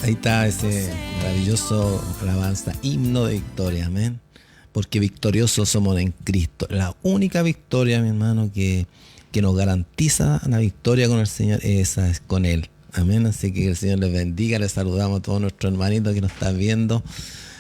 Ahí está ese maravilloso alabanza, himno de victoria, amén. Porque victoriosos somos en Cristo. La única victoria, mi hermano, que nos garantiza la victoria con el Señor, esa es con Él. Amén. Así que el Señor les bendiga. Les saludamos a todos nuestros hermanitos que nos están viendo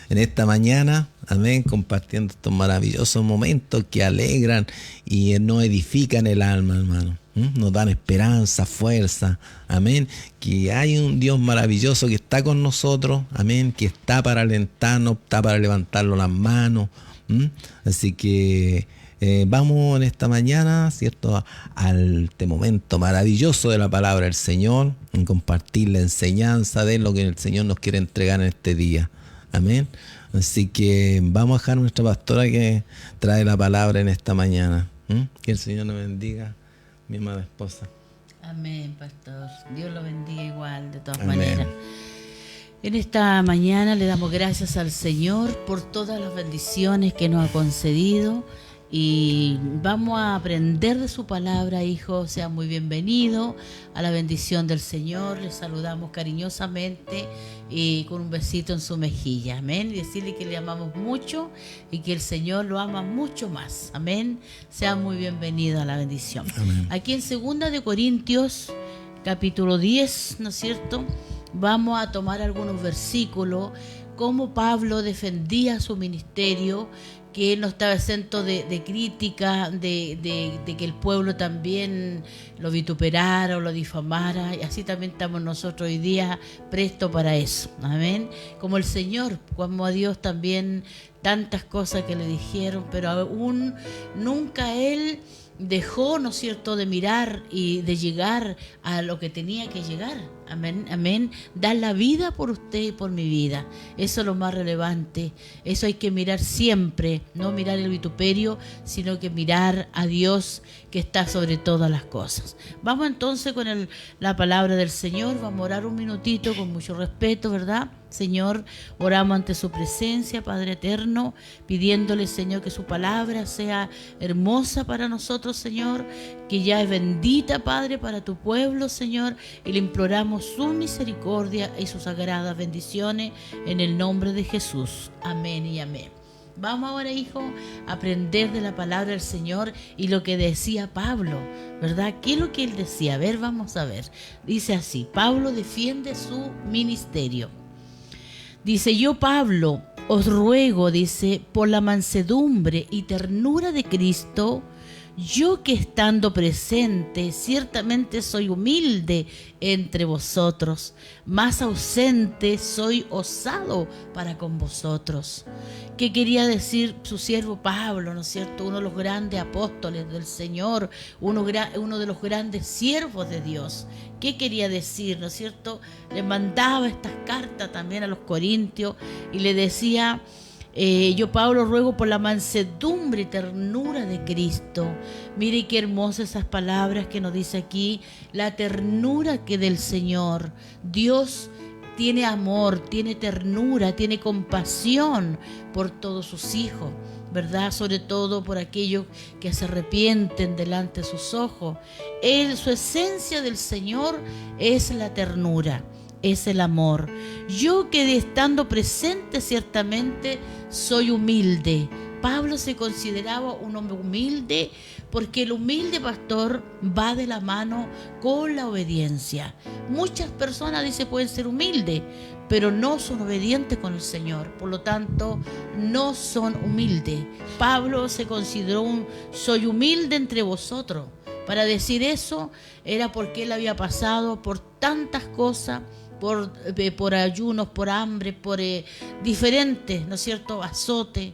en esta mañana. Amén. Compartiendo estos maravillosos momentos que alegran y nos edifican el alma, hermano. Nos dan esperanza, fuerza. Amén. Que hay un Dios maravilloso que está con nosotros. Amén. Que está para alentarnos, está para levantarnos las manos. Así que vamos en esta mañana, ¿cierto?, al este momento maravilloso de la palabra del Señor, en compartir la enseñanza de lo que el Señor nos quiere entregar en este día. Amén. Así que vamos a dejar a nuestra pastora que trae la palabra en esta mañana. Que el Señor nos bendiga, mi amada esposa. Amén, pastor. Dios lo bendiga igual, de todas Amén. maneras. En esta mañana le damos gracias al Señor por todas las bendiciones que nos ha concedido y vamos a aprender de su palabra, hijo. Sea muy bienvenido a la bendición del Señor. Le saludamos cariñosamente y con un besito en su mejilla. Amén. Y decirle que le amamos mucho y que el Señor lo ama mucho más. Amén. Sea muy bienvenido a la bendición. Amén. Aquí en 2 de Corintios, capítulo 10, ¿no es cierto?, vamos a tomar algunos versículos, cómo Pablo defendía su ministerio, que él no estaba exento de crítica, de que el pueblo también lo vituperara o lo difamara, y así también estamos nosotros hoy día prestos para eso. Amén. Como el Señor, como a Dios también tantas cosas que le dijeron, pero aún nunca él dejó, ¿no es cierto?, de mirar y de llegar a lo que tenía que llegar. Amén, amén. Dar la vida por usted y por mi vida. Eso es lo más relevante. Eso hay que mirar siempre. No mirar el vituperio, sino que mirar a Dios que está sobre todas las cosas. Vamos entonces con la palabra del Señor. Vamos a orar un minutito con mucho respeto, ¿verdad? Señor, oramos ante su presencia, Padre eterno, pidiéndole, Señor, que su palabra sea hermosa para nosotros, Señor, que ya es bendita, Padre, para tu pueblo, Señor, y le imploramos su misericordia y sus sagradas bendiciones en el nombre de Jesús. Amén y amén. Vamos ahora, hijo, a aprender de la palabra del Señor y lo que decía Pablo, ¿verdad? ¿Qué es lo que él decía? A ver, vamos a ver. Dice así: Pablo defiende su ministerio. Dice: yo, Pablo, os ruego, dice, por la mansedumbre y ternura de Cristo, yo que estando presente, ciertamente soy humilde entre vosotros, más ausente soy osado para con vosotros. ¿Qué quería decir su siervo Pablo, no es cierto? Uno de los grandes apóstoles del Señor, uno de los grandes siervos de Dios. ¿Qué quería decir, no es cierto? Le mandaba estas cartas también a los corintios y le decía: yo, Pablo, ruego por la mansedumbre y ternura de Cristo. Mire qué hermosas esas palabras que nos dice aquí, la ternura que del Señor. Dios tiene amor, tiene ternura, tiene compasión por todos sus hijos, ¿verdad? Sobre todo por aquellos que se arrepienten delante de sus ojos. Su esencia del Señor es la ternura, es el amor. Yo que estando presente ciertamente soy humilde. Pablo se consideraba un hombre humilde porque el humilde, pastor, va de la mano con la obediencia. Muchas personas, dice, pueden ser humildes, pero no son obedientes con el Señor. Por lo tanto, no son humildes. Pablo se consideró soy humilde entre vosotros. Para decir eso era porque él había pasado por tantas cosas, por ayunos, por hambre, por diferentes, ¿no es cierto?, azote,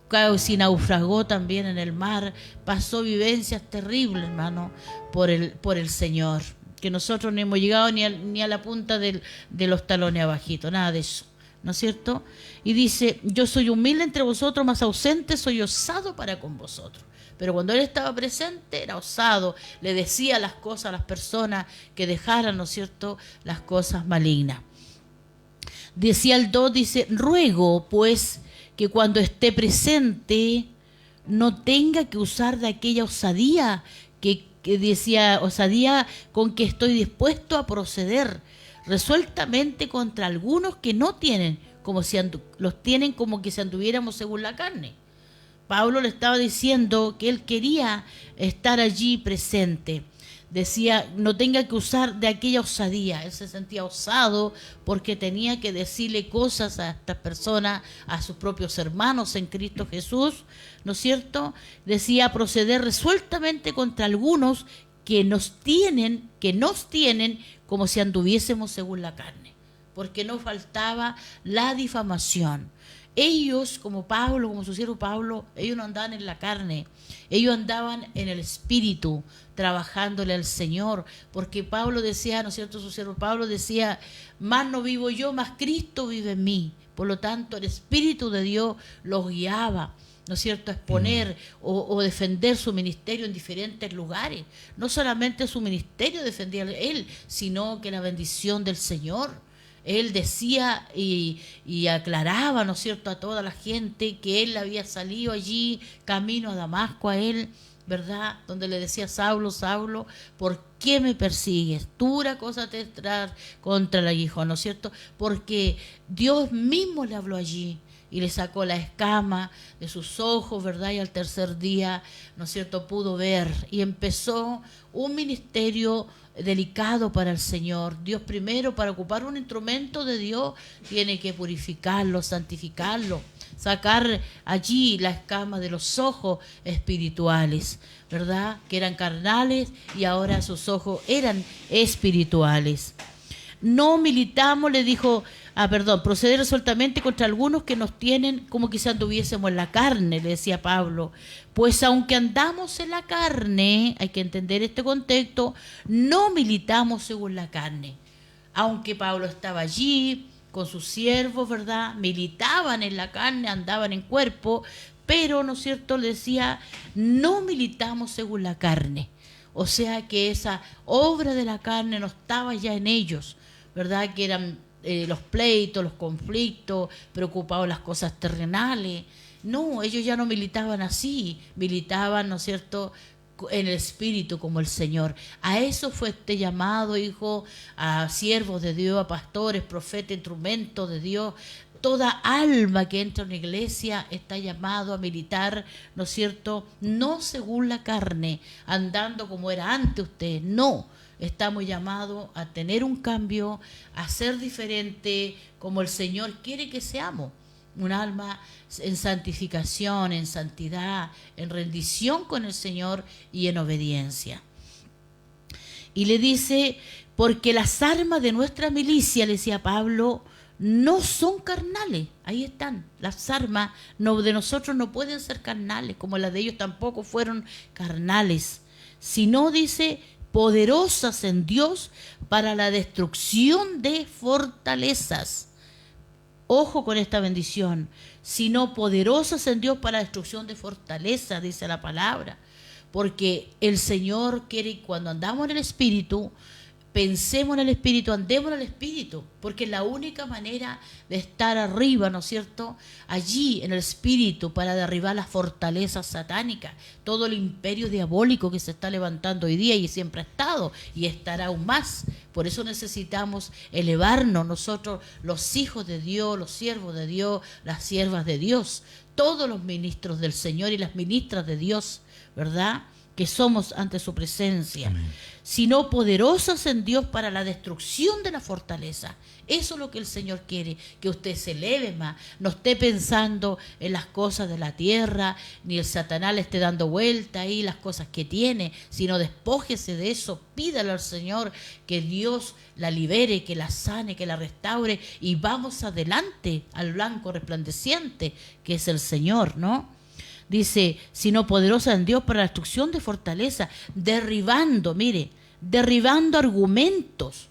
casi naufragó también en el mar, pasó vivencias terribles, hermano, por el Señor, que nosotros no hemos llegado ni a la punta de los talones abajitos, nada de eso, ¿no es cierto? Y dice: yo soy humilde entre vosotros, más ausente soy osado para con vosotros. Pero cuando él estaba presente era osado, le decía las cosas a las personas que dejaran, ¿no es cierto?, las cosas malignas. Decía el 2, dice: ruego pues que cuando esté presente no tenga que usar de aquella osadía que decía, osadía con que estoy dispuesto a proceder. resueltamente contra algunos que no tienen, como si los tienen como que si anduviéramos según la carne. Pablo le estaba diciendo que él quería estar allí presente. Decía, no tenga que usar de aquella osadía. Él se sentía osado porque tenía que decirle cosas a estas personas, a sus propios hermanos en Cristo Jesús, ¿no es cierto? Decía, proceder resueltamente contra algunos que nos tienen como si anduviésemos según la carne, porque no faltaba la difamación. Ellos, como Pablo, como su siervo Pablo, ellos no andaban en la carne, ellos andaban en el Espíritu, trabajándole al Señor, porque Pablo decía, ¿no es cierto? Su siervo Pablo decía, más no vivo yo, más Cristo vive en mí. Por lo tanto, el Espíritu de Dios los guiaba, ¿no es cierto?, a exponer o defender su ministerio en diferentes lugares. No solamente su ministerio defendía él, sino que la bendición del Señor. Él decía y aclaraba, ¿no es cierto?, a toda la gente que él había salido allí, camino a Damasco a él, ¿verdad?, donde le decía, Saulo, Saulo, ¿por qué me persigues? Dura cosa te traer contra el aguijón, ¿no es cierto?, porque Dios mismo le habló allí y le sacó la escama de sus ojos, ¿verdad?, y al tercer día, ¿no es cierto?, pudo ver y empezó un ministerio delicado para el Señor. Dios primero, para ocupar un instrumento de Dios, tiene que purificarlo, santificarlo, sacar allí la escama de los ojos espirituales, ¿verdad?, que eran carnales y ahora sus ojos eran espirituales. No militamos, le dijo, proceder resueltamente contra algunos que nos tienen como quizá anduviésemos en la carne, le decía Pablo. Pues aunque andamos en la carne, hay que entender este contexto, no militamos según la carne. Aunque Pablo estaba allí con sus siervos, ¿verdad?, militaban en la carne, andaban en cuerpo, pero, ¿no es cierto?, le decía, no militamos según la carne. O sea que esa obra de la carne no estaba ya en ellos, ¿verdad?, que eran los pleitos, los conflictos, preocupados las cosas terrenales. No, ellos ya no militaban así, militaban, ¿no es cierto?, en el Espíritu como el Señor. A eso fue este llamado, hijo, a siervos de Dios, a pastores, profetas, instrumentos de Dios. Toda alma que entra en una iglesia está llamado a militar, ¿no es cierto?, no según la carne, andando como era antes usted, no. Estamos llamados a tener un cambio, a ser diferente como el Señor quiere que seamos. Un alma en santificación, en santidad, en rendición con el Señor y en obediencia. Y le dice, porque las armas de nuestra milicia, le decía Pablo, no son carnales. Ahí están, las armas de nosotros no pueden ser carnales, como las de ellos tampoco fueron carnales, sino, dice, poderosas en Dios para la destrucción de fortalezas. Ojo con esta bendición, sino poderosas en Dios para la destrucción de fortalezas, dice la palabra, porque el Señor quiere que cuando andamos en el Espíritu, pensemos en el Espíritu, andemos en el Espíritu, porque es la única manera de estar arriba, ¿no es cierto?, allí en el Espíritu, para derribar las fortalezas satánicas, todo el imperio diabólico que se está levantando hoy día y siempre ha estado y estará aún más. Por eso necesitamos elevarnos nosotros, los hijos de Dios, los siervos de Dios, las siervas de Dios, todos los ministros del Señor y las ministras de Dios, ¿verdad?, que somos ante su presencia. Amén. Sino poderosas en Dios para la destrucción de la fortaleza. Eso es lo que el Señor quiere, que usted se eleve más, no esté pensando en las cosas de la tierra, ni el Satanás le esté dando vuelta ahí las cosas que tiene, sino despójese de eso, pídale al Señor que Dios la libere, que la sane, que la restaure, y vamos adelante al blanco resplandeciente que es el Señor, ¿no? Dice, sino poderosa en Dios para la destrucción de fortaleza, derribando argumentos.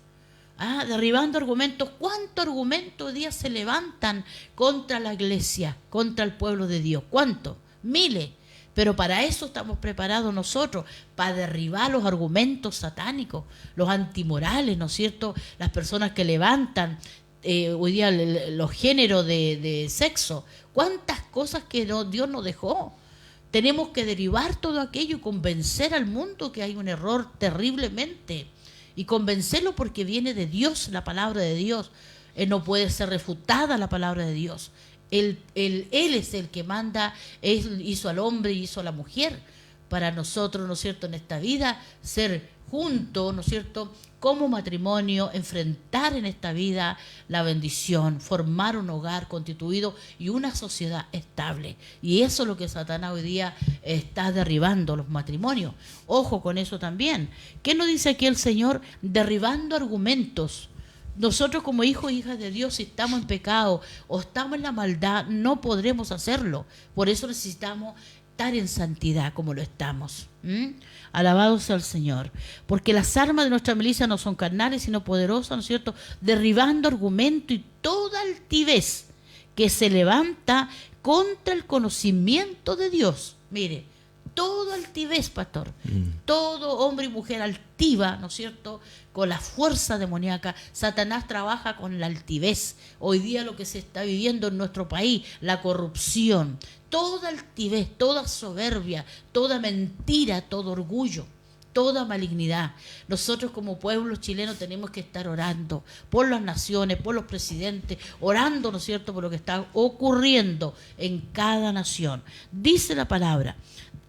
Derribando argumentos. ¿Cuántos argumentos hoy día se levantan contra la iglesia, contra el pueblo de Dios? ¿Cuántos? Miles. Pero para eso estamos preparados nosotros, para derribar los argumentos satánicos, los antimorales, ¿no es cierto? Las personas que levantan hoy día los géneros de sexo. ¿Cuántas cosas que Dios nos dejó? Tenemos que derivar todo aquello y convencer al mundo que hay un error terriblemente. y convencerlo porque viene de Dios, la palabra de Dios. No puede ser refutada la palabra de Dios. Él es el que manda, Él hizo al hombre y hizo a la mujer para nosotros, ¿no es cierto?, en esta vida, ser juntos, ¿no es cierto?, como matrimonio, enfrentar en esta vida la bendición, formar un hogar constituido y una sociedad estable. Y eso es lo que Satanás hoy día está derribando, los matrimonios. Ojo con eso también. ¿Qué nos dice aquí el Señor? Derribando argumentos. Nosotros como hijos e hijas de Dios, si estamos en pecado o estamos en la maldad, no podremos hacerlo. Por eso necesitamos estar en santidad como lo estamos. Alabado sea el Señor. Porque las armas de nuestra milicia no son carnales, sino poderosas, ¿no es cierto? Derribando argumento y toda altivez que se levanta contra el conocimiento de Dios. Mire, todo altivez, pastor. Todo hombre y mujer altiva, ¿no es cierto?, con la fuerza demoníaca. Satanás trabaja con la altivez. Hoy día lo que se está viviendo en nuestro país, la corrupción, toda altivez, toda soberbia, toda mentira, todo orgullo, toda malignidad. Nosotros como pueblo chileno tenemos que estar orando por las naciones, por los presidentes, orando, ¿no es cierto?, por lo que está ocurriendo en cada nación. Dice la palabra,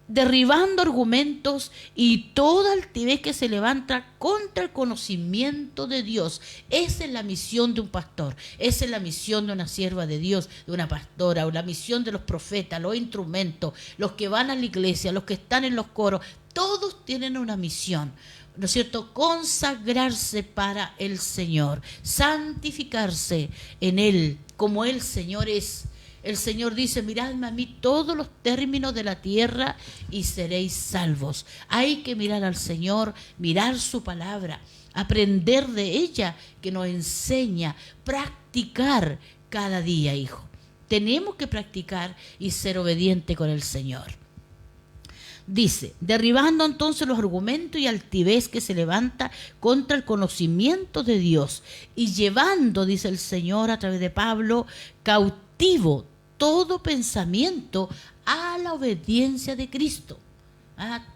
derribando argumentos y toda altivez que se levanta contra el conocimiento de Dios. Esa es la misión de un pastor, esa es la misión de una sierva de Dios, de una pastora, o la misión de los profetas, los instrumentos, los que van a la iglesia, los que están en los coros. Todos tienen una misión, ¿no es cierto? Consagrarse para el Señor, santificarse en Él, como el Señor es. El Señor dice, miradme a mí todos los términos de la tierra y seréis salvos. Hay que mirar al Señor, mirar su palabra, aprender de ella que nos enseña, practicar cada día, hijo. Tenemos que practicar y ser obediente con el Señor. Dice, derribando entonces los argumentos y altivez que se levanta contra el conocimiento de Dios y llevando, dice el Señor a través de Pablo, cautivo todo pensamiento a la obediencia de Cristo.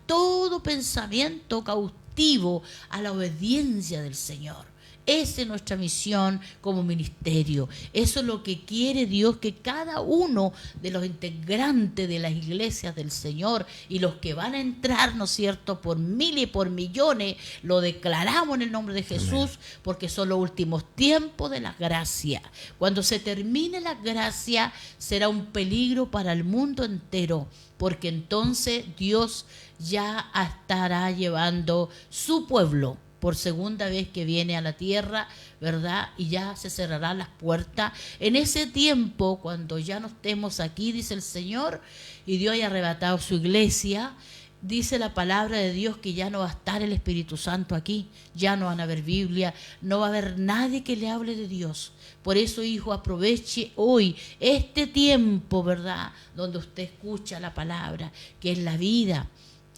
Todo pensamiento cautivo a la obediencia del Señor. Esa es nuestra misión como ministerio. Eso es lo que quiere Dios, que cada uno de los integrantes de las iglesias del Señor y los que van a entrar, ¿no es cierto?, por miles y por millones, lo declaramos en el nombre de Jesús. Amén. Porque son los últimos tiempos de la gracia. Cuando se termine la gracia, será un peligro para el mundo entero, porque entonces Dios ya estará llevando su pueblo por segunda vez que viene a la tierra, ¿verdad? Y ya se cerrarán las puertas. En ese tiempo, cuando ya no estemos aquí, dice el Señor, y Dios haya arrebatado su iglesia, dice la palabra de Dios que ya no va a estar el Espíritu Santo aquí, ya no van a haber Biblia, no va a haber nadie que le hable de Dios. Por eso, hijo, aproveche hoy este tiempo, ¿verdad?, donde usted escucha la palabra, que es la vida,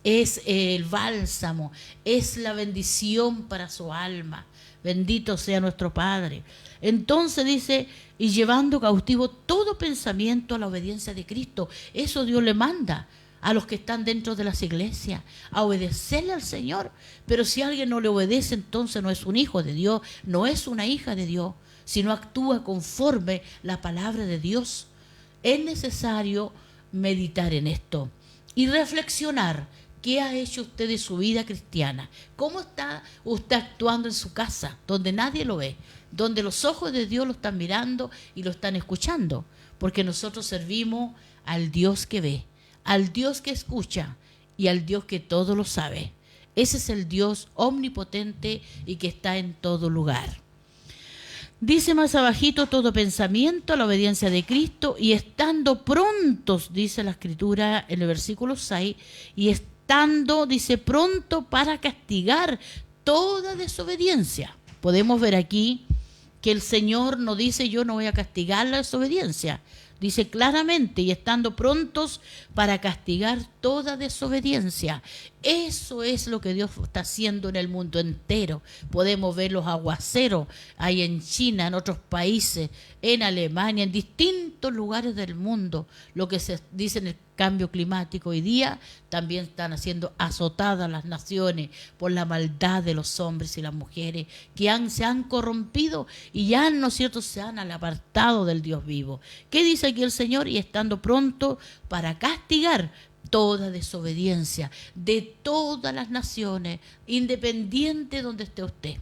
es el bálsamo, es la bendición para su alma. Bendito sea nuestro Padre. Entonces dice, y llevando cautivo todo pensamiento a la obediencia de Cristo. Eso Dios le manda a los que están dentro de las iglesias, a obedecerle al Señor. Pero si alguien no le obedece, entonces no es un hijo de Dios, no es una hija de Dios, sino actúa conforme la palabra de Dios. Es necesario meditar en esto y reflexionar. ¿Qué ha hecho usted de su vida cristiana? ¿Cómo está usted actuando en su casa, donde nadie lo ve, donde los ojos de Dios lo están mirando y lo están escuchando? Porque nosotros servimos al Dios que ve, al Dios que escucha y al Dios que todo lo sabe. Ese es el Dios omnipotente y que está en todo lugar. Dice más abajito, todo pensamiento a la obediencia de Cristo y estando prontos, dice la Escritura en el versículo 6, y estando, dice, pronto para castigar toda desobediencia. Podemos ver aquí que el Señor no dice yo no voy a castigar la desobediencia. Dice claramente, y estando prontos para castigar toda desobediencia. Eso es lo que Dios está haciendo en el mundo entero. Podemos ver los aguaceros ahí en China, en otros países, en Alemania, en distintos lugares del mundo. Lo que se dice en el cambio climático hoy día, también están siendo azotadas las naciones por la maldad de los hombres y las mujeres que se han corrompido y ya, ¿no es cierto?, se han apartado del Dios vivo. ¿Qué dice aquí el Señor? Y estando pronto para castigar toda desobediencia de todas las naciones, independiente de donde esté usted.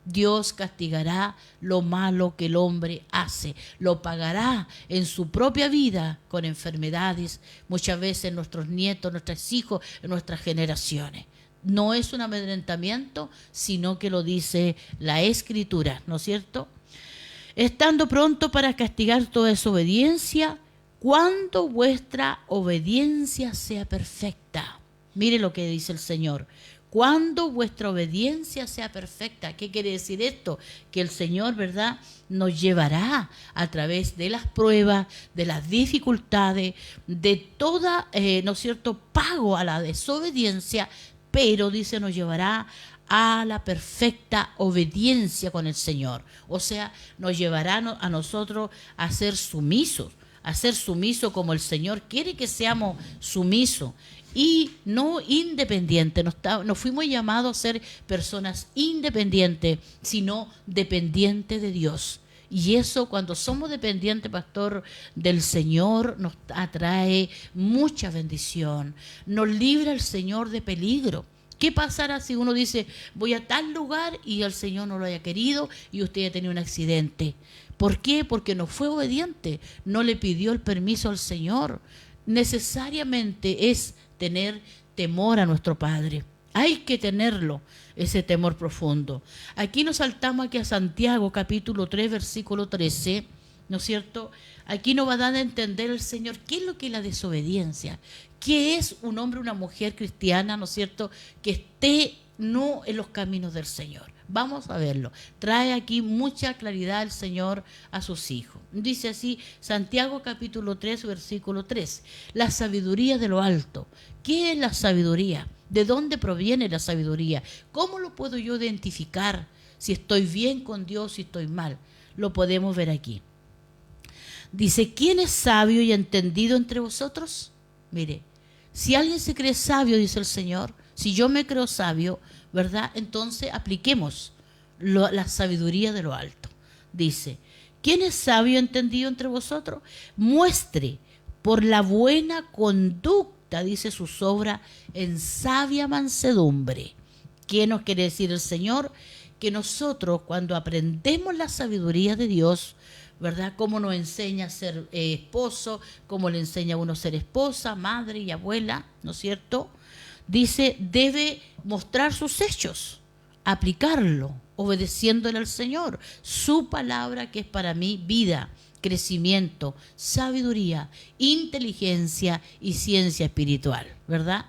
Dios castigará lo malo que el hombre hace, lo pagará en su propia vida con enfermedades, muchas veces en nuestros nietos, nuestros hijos, en nuestras generaciones. No es un amedrentamiento, sino que lo dice la Escritura, ¿no es cierto? Estando pronto para castigar toda desobediencia, cuando vuestra obediencia sea perfecta. Mire lo que dice el Señor. Cuando vuestra obediencia sea perfecta. ¿Qué quiere decir esto? Que el Señor, ¿verdad?, nos llevará a través de las pruebas, de las dificultades, de toda, ¿no es cierto?, pago a la desobediencia, pero dice, nos llevará a la perfecta obediencia con el Señor. O sea, nos llevará a nosotros a ser sumisos como el Señor quiere que seamos sumisos. Y no independientes, no fuimos llamados a ser personas independientes, sino dependientes de Dios. Y eso, cuando somos dependientes, pastor, del Señor, nos atrae mucha bendición. Nos libra el Señor de peligro. ¿Qué pasará si uno dice, voy a tal lugar y el Señor no lo haya querido y usted ha tenido un accidente? ¿Por qué? Porque no fue obediente, no le pidió el permiso al Señor. Necesariamente es tener temor a nuestro Padre. Hay que tenerlo, ese temor profundo. Aquí nos saltamos aquí a Santiago, capítulo 3, versículo 13, ¿no es cierto? Aquí nos va a dar a entender el Señor qué es lo que es la desobediencia. ¿Qué es un hombre o una mujer cristiana, ¿no es cierto?, que esté no en los caminos del Señor? Vamos a verlo. Trae aquí mucha claridad el Señor a sus hijos. Dice así, Santiago capítulo 3, versículo 3. La sabiduría de lo alto. ¿Qué es la sabiduría? ¿De dónde proviene la sabiduría? ¿Cómo lo puedo yo identificar si estoy bien con Dios, si estoy mal? Lo podemos ver aquí. Dice, ¿quién es sabio y entendido entre vosotros? Mire, si alguien se cree sabio, dice el Señor, si yo me creo sabio, ¿verdad?, entonces apliquemos la sabiduría de lo alto. Dice, ¿quién es sabio y entendido entre vosotros? Muestre por la buena conducta, dice, sus obras en sabia mansedumbre. ¿Qué nos quiere decir el Señor? Que nosotros, cuando aprendemos la sabiduría de Dios, ¿verdad?, cómo nos enseña a ser esposo, cómo le enseña a uno a ser esposa, madre y abuela, ¿no es cierto? Dice, debe mostrar sus hechos, aplicarlo, obedeciéndole al Señor. Su palabra, que es para mí vida, crecimiento, sabiduría, inteligencia y ciencia espiritual, ¿verdad?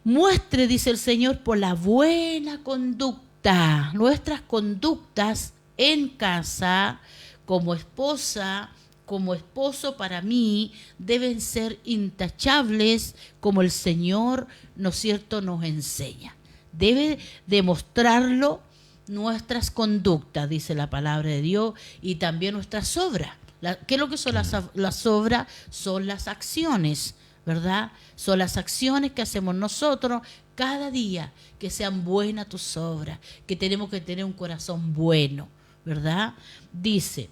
Muestre, dice el Señor, por la buena conducta, nuestras conductas en casa, como esposa, como esposo, para mí deben ser intachables, como el Señor, ¿no es cierto?, nos enseña. Debe demostrarlo nuestras conductas, dice la palabra de Dios, y también nuestras obras. ¿Qué es lo que son las obras? Son las acciones, ¿verdad? Son las acciones que hacemos nosotros cada día, que sean buenas tus obras, que tenemos que tener un corazón bueno, ¿verdad? Dice,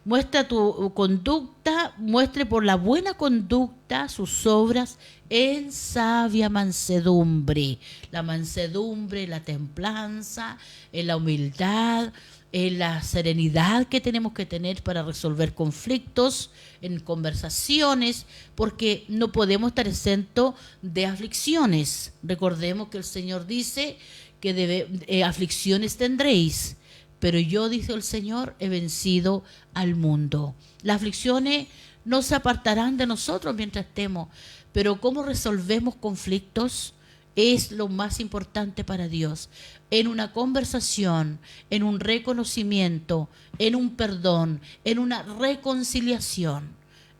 muestra tu conducta, muestre por la buena conducta sus obras en sabia mansedumbre. La mansedumbre, la templanza, en la humildad, en la serenidad que tenemos que tener para resolver conflictos, en conversaciones, porque no podemos estar exentos de aflicciones. Recordemos que el Señor dice que aflicciones tendréis. Pero yo, dice el Señor, he vencido al mundo. Las aflicciones no se apartarán de nosotros mientras estemos, pero cómo resolvemos conflictos es lo más importante para Dios. En una conversación, en un reconocimiento, en un perdón, en una reconciliación.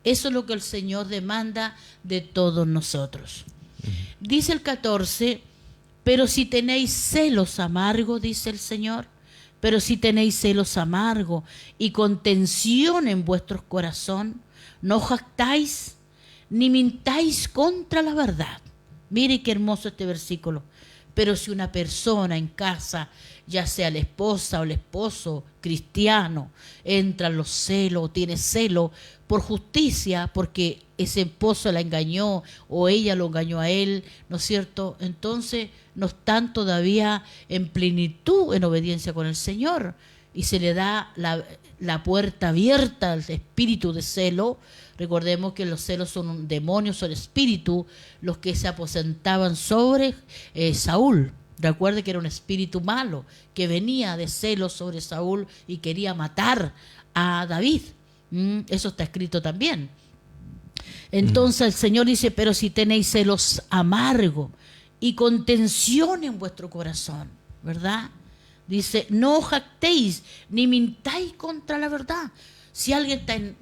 Eso es lo que el Señor demanda de todos nosotros. Dice el 14, pero si tenéis celos amargos, dice el Señor, pero si tenéis celos amargos y contención en vuestro corazón, no jactáis, ni mintáis contra la verdad. Mire qué hermoso este versículo. Pero si una persona en casa, ya sea la esposa o el esposo cristiano, entra en los celos o tiene celo por justicia, porque ese esposo la engañó o ella lo engañó a él, ¿no es cierto? Entonces no están todavía en plenitud, en obediencia con el Señor, y se le da la puerta abierta al espíritu de celo. Recordemos que los celos son demonios, son espíritus, los que se aposentaban sobre Saúl. Recuerde que era un espíritu malo que venía de celos sobre Saúl y quería matar a David. Eso está escrito también. Entonces el Señor dice, pero si tenéis celos amargos y contención en vuestro corazón, ¿verdad? Dice, no os jactéis ni mintáis contra la verdad. Si alguien está en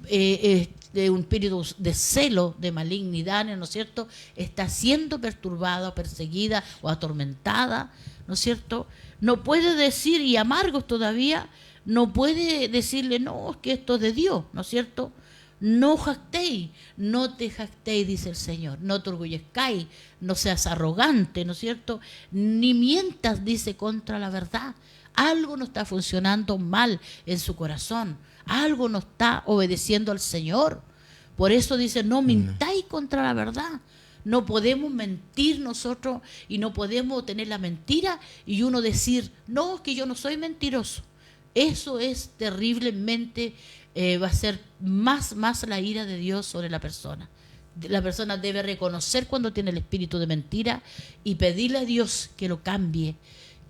de un espíritu de celo, de malignidad, ¿no es cierto?, está siendo perturbada, perseguida o atormentada, ¿no es cierto?, no puede decir, y amargos todavía, no puede decirle, no, es que esto es de Dios, ¿no es cierto? No jactéis, no te jactéis, dice el Señor, no te orgullezcáis, no seas arrogante, ¿no es cierto?, ni mientas, dice, contra la verdad. Algo no está funcionando mal en su corazón, algo no está obedeciendo al Señor. Por eso dice, no mintáis contra la verdad. No podemos mentir nosotros y no podemos tener la mentira y uno decir, no, es que yo no soy mentiroso. Eso es terriblemente, va a ser más la ira de Dios sobre la persona. La persona debe reconocer cuando tiene el espíritu de mentira y pedirle a Dios que lo cambie,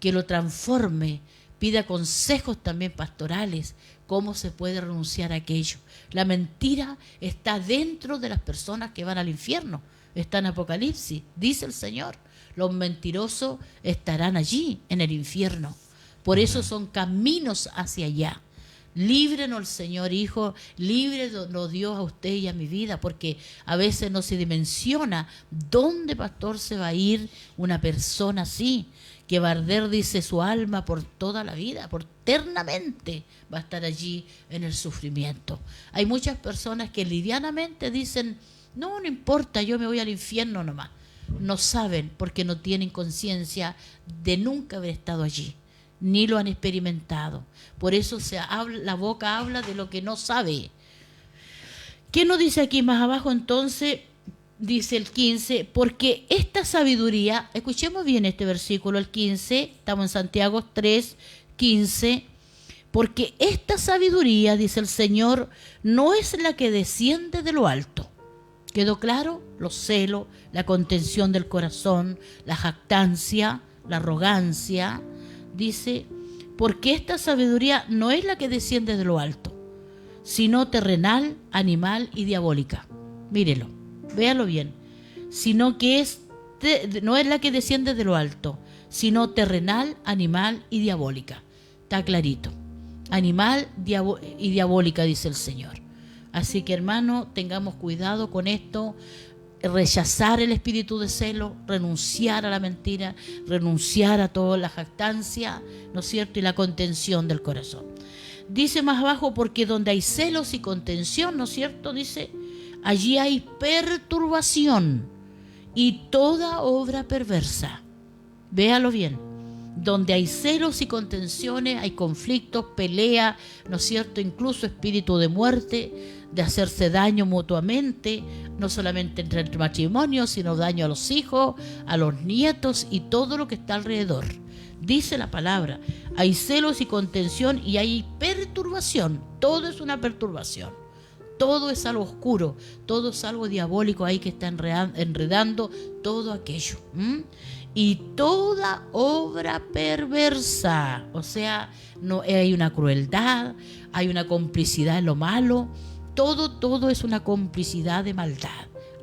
que lo transforme. Pida consejos también pastorales, cómo se puede renunciar a aquello. La mentira está dentro de las personas que van al infierno. Está en Apocalipsis, dice el Señor. Los mentirosos estarán allí, en el infierno. Por eso son caminos hacia allá. Líbrenos el Señor, hijo, líbrenos Dios a usted y a mi vida, porque a veces no se dimensiona dónde, pastor, se va a ir una persona así, que va a arder, dice, su alma por toda la vida, por eternamente va a estar allí en el sufrimiento. Hay muchas personas que livianamente dicen, no importa, yo me voy al infierno nomás. No saben porque no tienen conciencia de nunca haber estado allí, ni lo han experimentado. Por eso la boca habla de lo que no sabe. ¿Qué nos dice aquí más abajo entonces? Dice el 15, porque esta sabiduría, escuchemos bien este versículo, el 15, estamos en Santiago 3, 15, porque esta sabiduría, dice el Señor, no es la que desciende de lo alto. ¿Quedó claro? Los celos, la contención del corazón, la jactancia, la arrogancia. Dice, porque esta sabiduría no es la que desciende de lo alto, sino terrenal, animal y diabólica. Mírelo, véalo bien. Sino que no es la que desciende de lo alto, sino terrenal, animal y diabólica. Está clarito. Animal y diabólica, dice el Señor. Así que, hermano, tengamos cuidado con esto. Rechazar el espíritu de celo, renunciar a la mentira, renunciar a toda la jactancia, ¿no es cierto?, y la contención del corazón. Dice más abajo, porque donde hay celos y contención, ¿no es cierto?, dice, allí hay perturbación y toda obra perversa. Véalo bien. Donde hay celos y contenciones, hay conflictos, pelea, ¿no es cierto?, incluso espíritu de muerte, de hacerse daño mutuamente, no solamente entre el matrimonio, sino daño a los hijos, a los nietos y todo lo que está alrededor. Dice la palabra, hay celos y contención y hay perturbación. Todo es una perturbación. Todo es algo oscuro, todo es algo diabólico ahí que está enredando todo aquello. Y toda obra perversa, o sea, no hay una crueldad, hay una complicidad en lo malo, todo es una complicidad de maldad.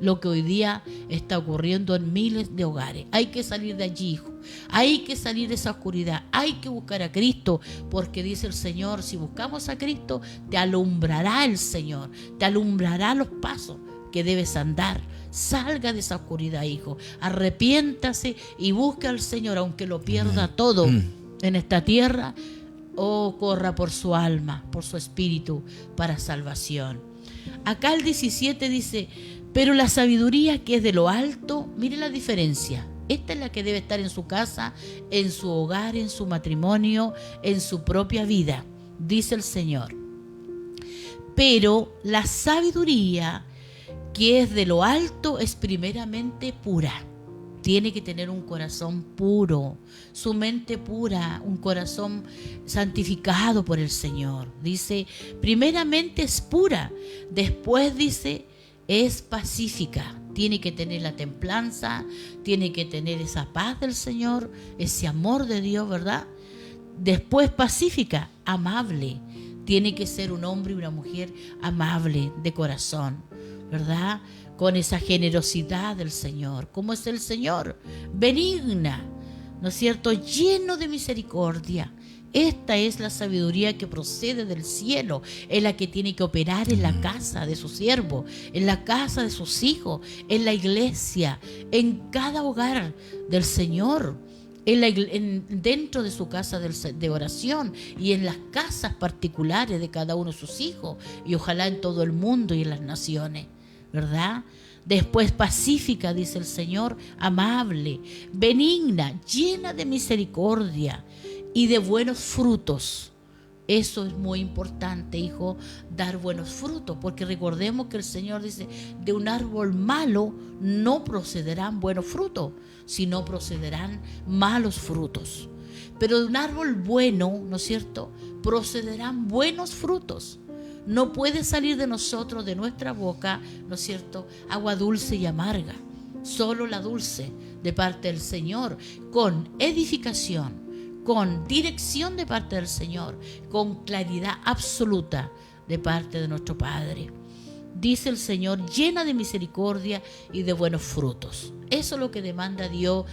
Lo que hoy día está ocurriendo en miles de hogares. Hay que salir de allí, hijo. Hay que salir de esa oscuridad. Hay que buscar a Cristo, porque dice el Señor, si buscamos a Cristo, te alumbrará el Señor, te alumbrará los pasos que debes andar. Salga de esa oscuridad, hijo. Arrepiéntase y busque al Señor, aunque lo pierda todo en esta tierra. Corra por su alma, por su espíritu, para salvación. Acá el 17 dice, Pero la sabiduría que es de lo alto, mire la diferencia. Esta es la que debe estar en su casa, en su hogar, en su matrimonio, en su propia vida, dice el Señor. Pero la sabiduría que es de lo alto es primeramente pura. Tiene que tener un corazón puro, su mente pura, un corazón santificado por el Señor. Dice, primeramente es pura, después dice, es pacífica. Tiene que tener la templanza, tiene que tener esa paz del Señor, ese amor de Dios, ¿verdad? Después pacífica, amable. Tiene que ser un hombre y una mujer amable de corazón, ¿verdad? Con esa generosidad del Señor. ¿Cómo es el Señor? Benigna, ¿no es cierto? Lleno de misericordia. Esta es la sabiduría que procede del cielo, es la que tiene que operar en la casa de su siervo, en la casa de sus hijos, en la iglesia, en cada hogar del Señor, dentro de su casa de oración y en las casas particulares de cada uno de sus hijos y ojalá en todo el mundo y en las naciones, ¿verdad? Después pacífica, dice el Señor, amable, benigna, llena de misericordia y de buenos frutos. Eso es muy importante, hijo, dar buenos frutos, porque recordemos que el Señor dice, de un árbol malo no procederán buenos frutos, sino procederán malos frutos. Pero de un árbol bueno, ¿no es cierto?, procederán buenos frutos. No puede salir de nosotros, de nuestra boca, ¿no es cierto?, agua dulce y amarga. Solo la dulce de parte del Señor, con edificación, con dirección de parte del Señor, con claridad absoluta de parte de nuestro Padre. Dice el Señor, llena de misericordia y de buenos frutos. Eso es lo que demanda Dios,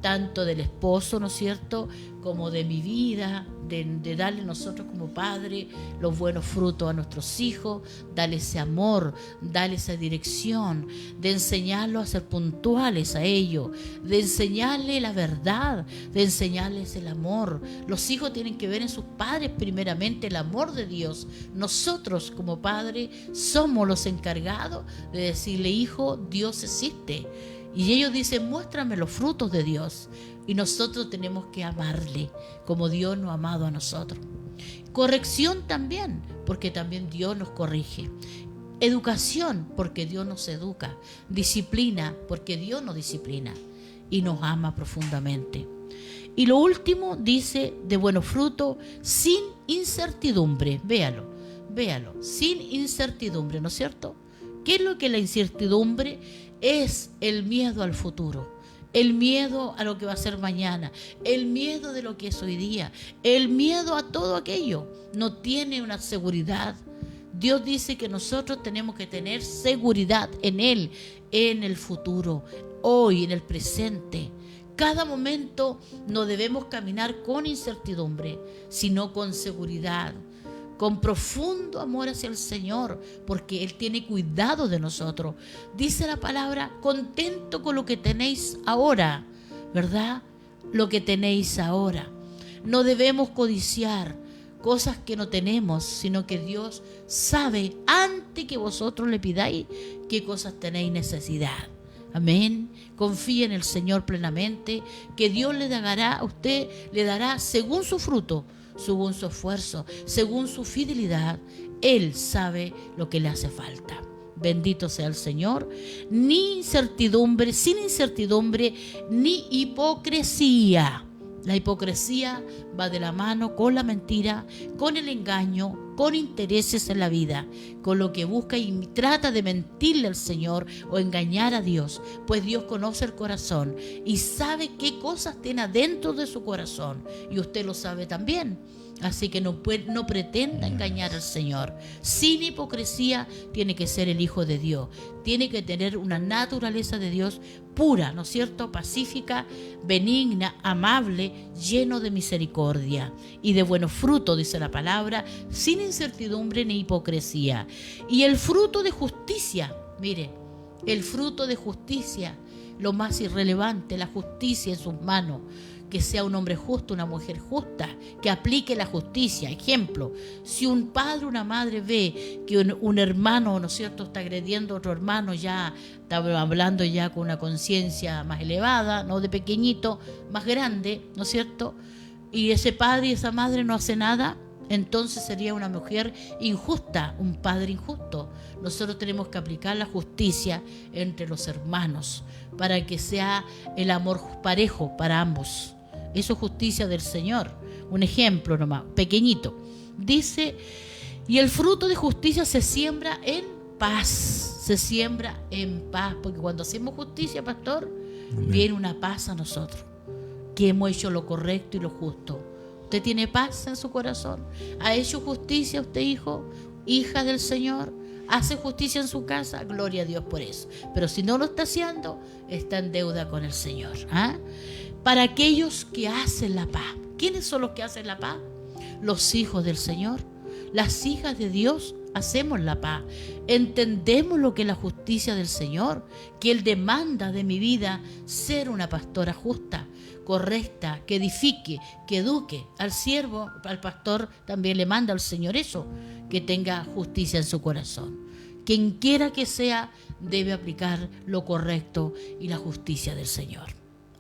tanto del esposo, ¿no es cierto?, como de mi vida, de darle nosotros como padre los buenos frutos a nuestros hijos, darle ese amor, darle esa dirección, de enseñarlos a ser puntuales a ellos, de enseñarles la verdad, de enseñarles el amor. Los hijos tienen que ver en sus padres primeramente el amor de Dios. Nosotros como padres somos los encargados de decirle, hijo, Dios existe. Y ellos dicen, muéstrame los frutos de Dios. Y nosotros tenemos que amarle como Dios nos ha amado a nosotros. Corrección también, porque también Dios nos corrige. Educación, porque Dios nos educa. Disciplina, porque Dios nos disciplina y nos ama profundamente. Y lo último dice, de buenos frutos, sin incertidumbre. Véalo, sin incertidumbre, ¿no es cierto? ¿Qué es lo que es la incertidumbre? Es el miedo al futuro, el miedo a lo que va a ser mañana, el miedo de lo que es hoy día, el miedo a todo aquello. No tiene una seguridad. Dios dice que nosotros tenemos que tener seguridad en Él, en el futuro, hoy, en el presente. Cada momento no debemos caminar con incertidumbre, sino con seguridad, con profundo amor hacia el Señor, porque Él tiene cuidado de nosotros. Dice la palabra, contento con lo que tenéis ahora, ¿verdad? Lo que tenéis ahora. No debemos codiciar cosas que no tenemos, sino que Dios sabe antes que vosotros le pidáis qué cosas tenéis necesidad. Amén. Confía en el Señor plenamente, que Dios le dará a usted, le dará según su fruto, según su esfuerzo, según su fidelidad. Él sabe lo que le hace falta. Bendito sea el Señor. Ni incertidumbre, sin incertidumbre, ni hipocresía. La hipocresía va de la mano con la mentira, con el engaño, con intereses en la vida, con lo que busca y trata de mentirle al Señor o engañar a Dios, pues Dios conoce el corazón y sabe qué cosas tiene adentro de su corazón, y usted lo sabe también. Así que no pretenda engañar al Señor. Sin hipocresía tiene que ser el Hijo de Dios. Tiene que tener una naturaleza de Dios pura, ¿no es cierto? Pacífica, benigna, amable, lleno de misericordia y de buenos frutos, dice la palabra, sin incertidumbre ni hipocresía. Y el fruto de justicia, mire, el fruto de justicia, lo más irrelevante, la justicia en sus manos, que sea un hombre justo, una mujer justa, que aplique la justicia. Ejemplo, si un padre o una madre ve que un hermano, ¿no es cierto?, está agrediendo a otro hermano, ya está hablando ya con una conciencia más elevada, no de pequeñito, más grande, ¿no es cierto?, y ese padre y esa madre no hace nada, entonces sería una mujer injusta, un padre injusto. Nosotros tenemos que aplicar la justicia entre los hermanos para que sea el amor parejo para ambos. Eso es justicia del Señor. Un ejemplo nomás, pequeñito. Dice, y el fruto de justicia se siembra en paz. Se siembra en paz, porque cuando hacemos justicia, pastor, amén, viene una paz a nosotros, que hemos hecho lo correcto y lo justo. ¿Usted tiene paz en su corazón? ¿Ha hecho justicia usted, hijo, hija del Señor? ¿Hace justicia en su casa? Gloria a Dios por eso. Pero si no lo está haciendo, está en deuda con el Señor. ¿Ah? Para aquellos que hacen la paz. ¿Quiénes son los que hacen la paz? Los hijos del Señor. Las hijas de Dios hacemos la paz. Entendemos lo que es la justicia del Señor, que Él demanda de mi vida ser una pastora justa, correcta, que edifique, que eduque. Al siervo, al pastor también le manda al Señor eso, que tenga justicia en su corazón. Quien quiera que sea, debe aplicar lo correcto y la justicia del Señor.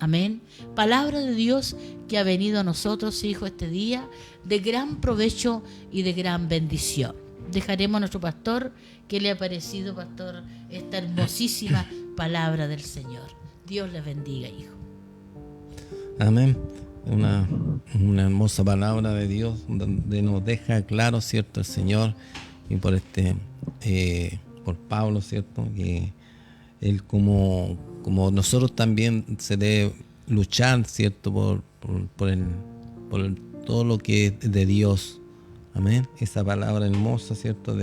Amén. Palabra de Dios que ha venido a nosotros, hijo, este día, de gran provecho y de gran bendición. Dejaremos a nuestro pastor, que le ha parecido, pastor, esta hermosísima palabra del Señor. Dios le bendiga, hijo. Amén. Una hermosa palabra de Dios donde nos deja claro, ¿cierto?, el Señor, y por por Pablo, ¿cierto?, que él como nosotros también se debe luchar, ¿cierto?, por todo lo que es de Dios. Amén. Esa palabra hermosa, ¿cierto?,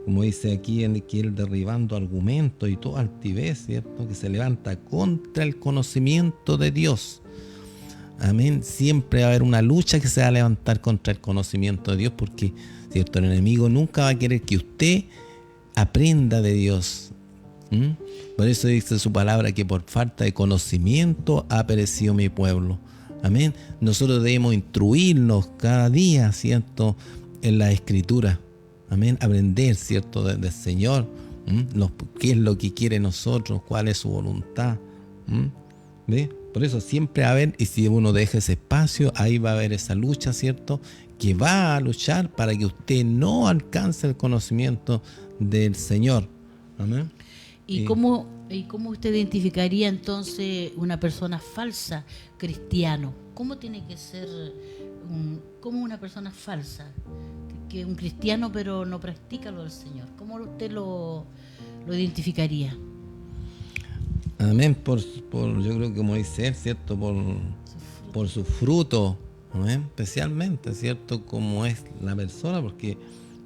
como dice aquí, que él derribando argumentos y toda altivez, ¿cierto?, que se levanta contra el conocimiento de Dios. Amén. Siempre va a haber una lucha que se va a levantar contra el conocimiento de Dios, porque, ¿cierto?, el enemigo nunca va a querer que usted aprenda de Dios. Por eso dice su palabra que por falta de conocimiento ha perecido mi pueblo. Amén. Nosotros debemos instruirnos cada día, ¿cierto?, en la Escritura. Amén. Aprender, ¿cierto?, del Señor. ¿Qué es lo que quiere nosotros? ¿Cuál es su voluntad? ¿Ve? Por eso siempre va a haber, y si uno deja ese espacio, ahí va a haber esa lucha, ¿cierto?, que va a luchar para que usted no alcance el conocimiento del Señor. Amén. ¿Y cómo usted identificaría entonces una persona falsa cristiano? ¿Cómo tiene que ser como una persona falsa? Que un cristiano pero no practica lo del Señor. ¿Cómo usted lo identificaría? Amén. Por yo creo que como dice él, ¿cierto?, por su fruto. Amén. Especialmente, ¿cierto?, como es la persona, porque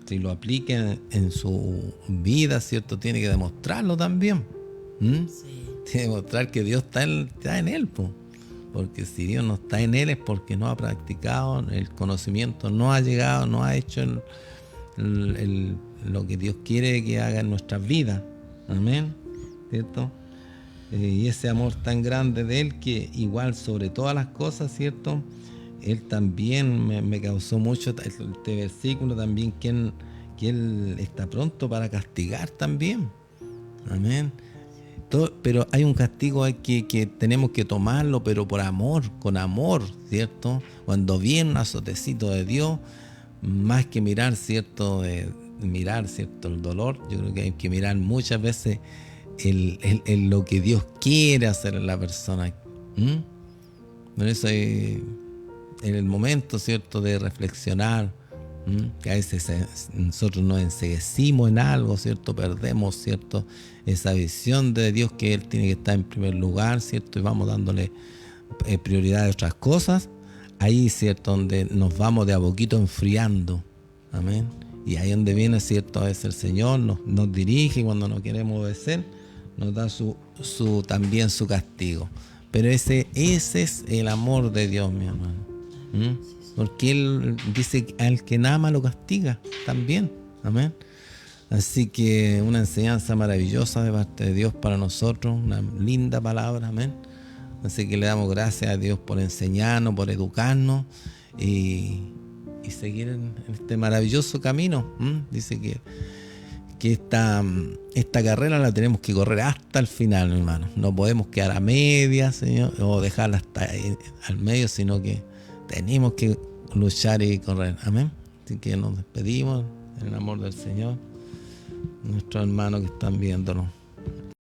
si lo aplica en su vida, ¿cierto?, tiene que demostrarlo también. Sí. Tiene que demostrar que Dios está en él, porque si Dios no está en él es porque no ha practicado, el conocimiento no ha llegado, no ha hecho lo que Dios quiere que haga en nuestras vidas. Amén. ¿Cierto? Y ese amor tan grande de él, que igual sobre todas las cosas, ¿cierto?, él también me causó mucho este versículo también, que él está pronto para castigar también. Amén. Pero hay un castigo que tenemos que tomarlo, pero por amor, con amor, ¿cierto? Cuando viene un azotecito de Dios, más que mirar, ¿cierto?, el dolor, yo creo que hay que mirar muchas veces lo que Dios quiere hacer en la persona. Por eso en el momento, ¿cierto?, de reflexionar, que a veces nosotros nos enceguecimos en algo, ¿cierto?, perdemos, ¿cierto?, esa visión de Dios, que Él tiene que estar en primer lugar, ¿cierto?, y vamos dándole prioridad a otras cosas. Ahí, ¿cierto?, donde nos vamos de a poquito enfriando. Amén. Y ahí donde viene, ¿cierto?, a veces el Señor nos dirige, cuando no queremos obedecer, nos da también su castigo. Pero ese es el amor de Dios, mi hermano. Porque Él dice que al que ama lo castiga también. Amén. Así que una enseñanza maravillosa de parte de Dios para nosotros, una linda palabra. Amén. Así que le damos gracias a Dios por enseñarnos, por educarnos y seguir en este maravilloso camino. Dice que esta carrera la tenemos que correr hasta el final, mi hermano. No podemos quedar a medias, Señor, o dejarla hasta ahí, al medio, sino que tenemos que luchar y correr. Amén. Así que nos despedimos en el amor del Señor, nuestros hermanos que están viéndonos.